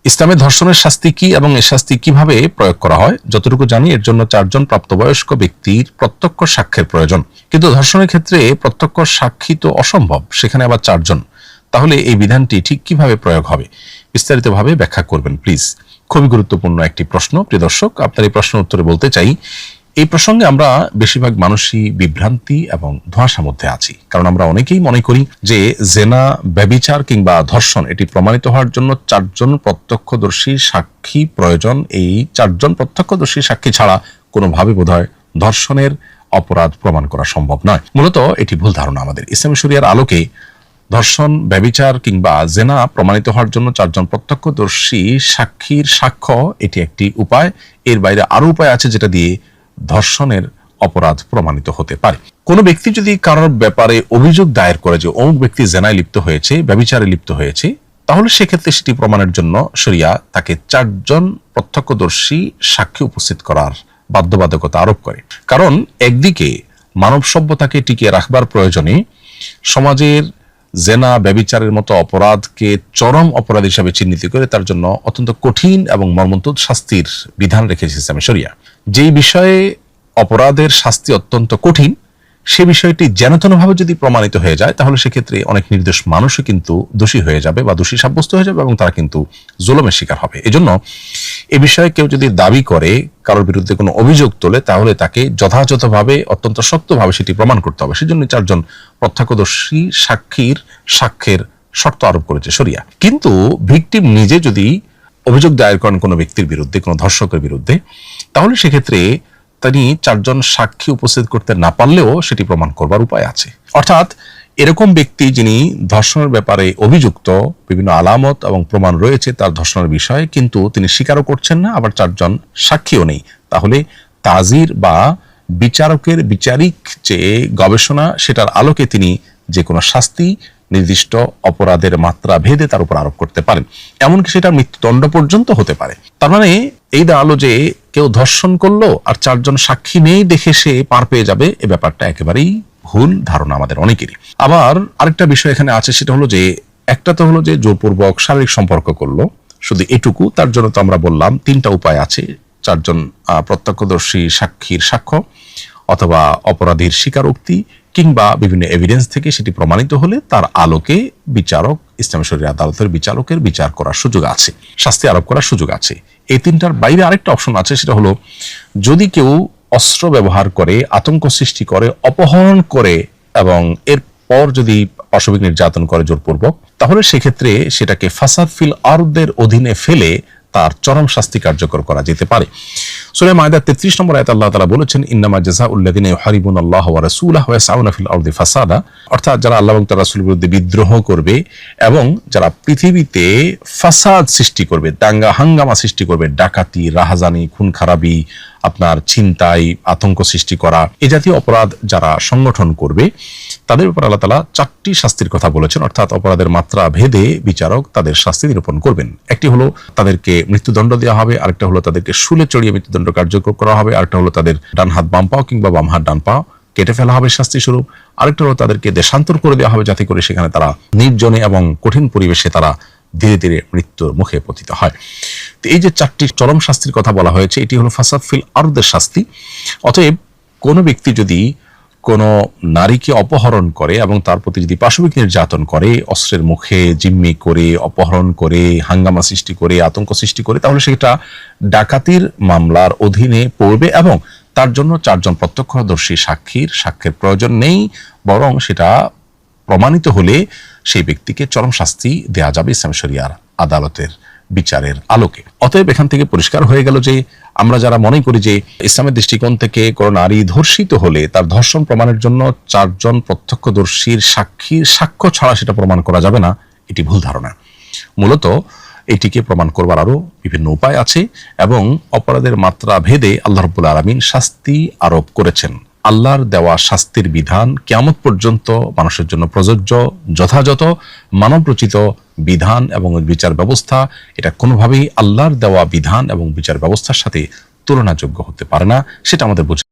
ইসলামে ধর্ষণের শাস্তি কি এবং এই শাস্তি কিভাবে প্রয়োগ করা হয়? যতটুকু জানি এর জন্য 4 জন প্রাপ্তবয়স্ক ব্যক্তির প্রত্যক্ষ সাক্ষ্যের প্রয়োজন, কিন্তু ধর্ষণের ক্ষেত্রে প্রত্যক্ষ সাক্ষী তো অসম্ভব, সেখানে আবার 4 জন। তাহলে এই বিধানটি ঠিক কিভাবে প্রয়োগ হবে, বিস্তারিতভাবে ব্যাখ্যা করবেন প্লিজ। খুবই গুরুত্বপূর্ণ একটি প্রশ্ন। প্রিয় দর্শক, আপনার এই প্রশ্নের উত্তরে বলতে চাই, এই প্রসঙ্গে আমরা বেশিরভাগ মানুষই বিভ্রান্তি এবং ধোঁয়াশার মধ্যে আছি। কারণ আমরা অনেকেই মনে করি যে জেনা, ব্যভিচার কিংবা ধর্ষণ এটি প্রমাণিত হওয়ার জন্য 4 জন প্রত্যক্ষদর্শী সাক্ষী প্রয়োজন। এই 4 জন প্রত্যক্ষদর্শী সাক্ষী ছাড়া কোনোভাবে বোধহয় ধর্ষণের অপরাধ প্রমাণ করা সম্ভব নয়। মূলত এটি ভুল ধারণা আমাদের। ইসলামী শরিয়ার আলোকে ধর্ষণ, ব্যভিচার কিংবা জেনা প্রমাণিত হওয়ার জন্য 4 জন প্রত্যক্ষদর্শী সাক্ষীর সাক্ষ্য এটি একটি উপায়। এর বাইরে আরো উপায় আছে যেটা দিয়ে ধর্ষণের অপরাধ প্রমাণিত হতে পারে। কোন ব্যক্তি যদি কারোর ব্যাপারে অভিযোগ দায়ের করে যে অমুক ব্যক্তি জেনায় লিপ্ত হয়েছে, ব্যভিচারে লিপ্ত হয়েছে, তাহলে সেক্ষেত্রে সেটি প্রমাণের জন্য শরিয়া তাকে 4 জন প্রত্যক্ষদর্শী সাক্ষী উপস্থিত করার বাধ্যবাধকতা আরোপ করে। কারণ একদিকে মানব সভ্যতাকে টিকিয়ে রাখবার প্রয়োজনে সমাজের জেনা, ব্যভিচারের মতো অপরাধকে চরম অপরাধ হিসাবে চিহ্নিত করে তার জন্য অত্যন্ত কঠিন এবং মর্মন্তুদ শাস্তির বিধান রেখেছে ইসলামী শরিয়া। যেই বিষয়ে অপরাধের শাস্তি অত্যন্ত কঠিন, সে বিষয়টি যেনতেনভাবে যদি প্রমাণিত হয়ে যায়, তাহলে সেক্ষেত্রে অনেক নির্দোষ মানুষও কিন্তু দোষী হয়ে যাবে বা দোষী সাব্যস্ত হয়ে যাবে এবং তারা কিন্তু জুলুমের শিকার হবে। এজন্য এ বিষয়ে কেউ যদি দাবি করে, কারোর বিরুদ্ধে কোনো অভিযোগ তোলে, তাহলে তাকে যথাযথভাবে অত্যন্ত শক্তভাবে সেটি প্রমাণ করতে হবে। সেজন্য 4 জন প্রত্যক্ষদর্শী সাক্ষীর সাক্ষ্যের শর্ত আরোপ করেছে শরিয়া। কিন্তু ভিকটিম নিজে যদি অভিযোগ দায়ের করেন কোনো ব্যক্তির বিরুদ্ধে, কোনো ধর্ষকের বিরুদ্ধে, তাহলে সেক্ষেত্রে তিনি 4 জন সাক্ষী উপস্থিত করতে না পারলেও সেটি প্রমাণ করবার উপায় আছে। অর্থাৎ এরকম ব্যক্তি যিনি ধর্ষণের ব্যাপারে অভিযুক্ত, বিভিন্ন আলামত এবং প্রমাণ রয়েছে তার ধর্ষণের বিষয়ে, কিন্তু তিনি স্বীকারও করছেন না, আবার 4 জন সাক্ষীও নেই, তাহলে তাজির বা বিচারকের বিচারিক যে গবেষণা, সেটার আলোকে তিনি যে কোনো শাস্তি নির্দিষ্ট অপরাধের মাত্রা ভেদে তার উপর আরোপ করতে পারেন। এমনকি সেটা মৃত্যুদণ্ড পর্যন্ত হতে পারে। তার মানে এই দাঁড়ালো যে কেউ ধর্ষণ করলো আর 4 জন সাক্ষী নেই দেখে সে পার পেয়ে যাবে, এ ব্যাপারটা একেবারেই ভুল ধারণা আমাদের অনেকেরই। আবার আরেকটা বিষয় এখানে আছে, সেটা হলো যে একটা তো হলো যে জোরপূর্বক শারীরিক সম্পর্ক করলো, শুধু এটুকু। তার জন্য তো আমরা বললাম 3টা উপায় আছে: 4 জন প্রত্যক্ষদর্শী সাক্ষীর সাক্ষ্য, অথবা অপরাধীর স্বীকারোক্তি, কিংবা বিভিন্ন এভিডেন্স থেকে সেটি প্রমাণিত হলে তার আলোকে বিচারক, ইসলামী শরিয়া আদালতের বিচারকের বিচার করার সুযোগ আছে, শাস্তি আরোপ করার সুযোগ আছে। এই 3টার বাইরে আরেকটা অপশন আছে, সেটা হলো যদি কেউ অস্ত্র ব্যবহার করে, আতঙ্ক সৃষ্টি করে, অপহরণ করে এবং এরপর যদি পাশবিক নির্যাতন করে জোরপূর্বক, তাহলে সেক্ষেত্রে সেটাকে ফাসাদ ফিল আরদের অধীনে ফেলে তার চরম শাস্তি কার্যকর করা যেতে পারে। সূরা মায়দা 33 নম্বর আয়াতে আল্লাহ তাআলা বলেছেন, ইন্নামা জাযাউল্লাযিনা ইউহারিবুনাল্লাহ ওয়া রাসূলাহু ওয়া ইয়াসআউনা ফিল আরদি ফাসাদা, অর্থাৎ যারা আল্লাহ এবং তার রাসূলের বিরুদ্ধে বিদ্রোহ করবে এবং যারা পৃথিবীতে ফাসাদ সৃষ্টি করবে, দাঙ্গা হাঙ্গামা সৃষ্টি করবে, ডাকাতি, রাহাজানি, খুন খারাপি, আপনার ছিনতাই, আতঙ্ক সৃষ্টি করা, এ জাতীয় অপরাধ যারা সংগঠন করবে, তাদের উপর আল্লাহ তাআলা 4টি শাস্তির কথা বলেছেন। অর্থাৎ অপরাধের মাত্রা ভেদে বিচারক তাদের শাস্তি নিরূপণ করবেন। একটি হলো তাদেরকে মৃত্যুদণ্ড দেওয়া হবে, আরেকটা হলো তাদেরকে শুলে চড়িয়ে মৃত্যুদণ্ড কার্যকর করা হবে, আরেকটা হলো তাদের ডান হাত বাম পাও কিংবা বাম হাত ডান পা কেটে ফেলা হবে শাস্তি স্বরূপ, আরেকটা হলো তাদেরকে দেশান্তর করে দেওয়া হবে, যাতে করে সেখানে তারা নির্জনে এবং কঠিন পরিবেশে তারা ধীরে ধীরে মৃত্যুর মুখে পতিত হয়। তো এই যে 4টি চরম শাস্তির কথা বলা হয়েছে, এটি হলো ফাসাদ ফিল আরদের শাস্তি। অতএব কোনো ব্যক্তি যদি কোনো নারীকে অপহরণ করে এবং তার প্রতি যদি পাশবিক নির্যাতন করে, অস্ত্রের মুখে জিম্মি করে, অপহরণ করে, হাঙ্গামা সৃষ্টি করে, আতঙ্ক সৃষ্টি করে, তাহলে সেটা ডাকাতির মামলার অধীনে পড়বে এবং তার জন্য 4 জন প্রত্যক্ষদর্শী সাক্ষ্যের প্রয়োজন নেই, বরং সেটা প্রমাণিত হলে সেই ব্যক্তিকে চরম শাস্তি দেয়া যাবে ইসলামী শরিয়ার আদালতের বিচারের আলোকে। অতএব এখান থেকে পরিষ্কার হয়ে গেল যে আমরা যারা মনে করি যে ইসলামের দৃষ্টিকোণ থেকে কোনো নারী ধর্ষিত হলে তার ধর্ষণ প্রমাণের জন্য 4 জন প্রত্যক্ষদর্শীর সাক্ষীর সাক্ষ্য ছাড়া সেটা প্রমাণ করা যাবে না, এটি ভুল ধারণা। মূলত এটিকে প্রমাণ করবার আরো বিভিন্ন উপায় আছে এবং অপরাধের মাত্রা ভেদে আল্লাহ রাব্বুল আলামিন শাস্তি আরোপ করেছেন। আল্লাহর দেওয়া শাস্তির বিধান কিয়ামত পর্যন্ত মানুষের জন্য প্রযোজ্য, যথাযথ মানবরচিত বিধান এবং বিচার ব্যবস্থা, এটা কোনোভাবেই আল্লাহর দেওয়া বিধান এবং বিচার ব্যবস্থার সাথে তুলনাযোগ্য হতে পারে না। সেটা আমাদের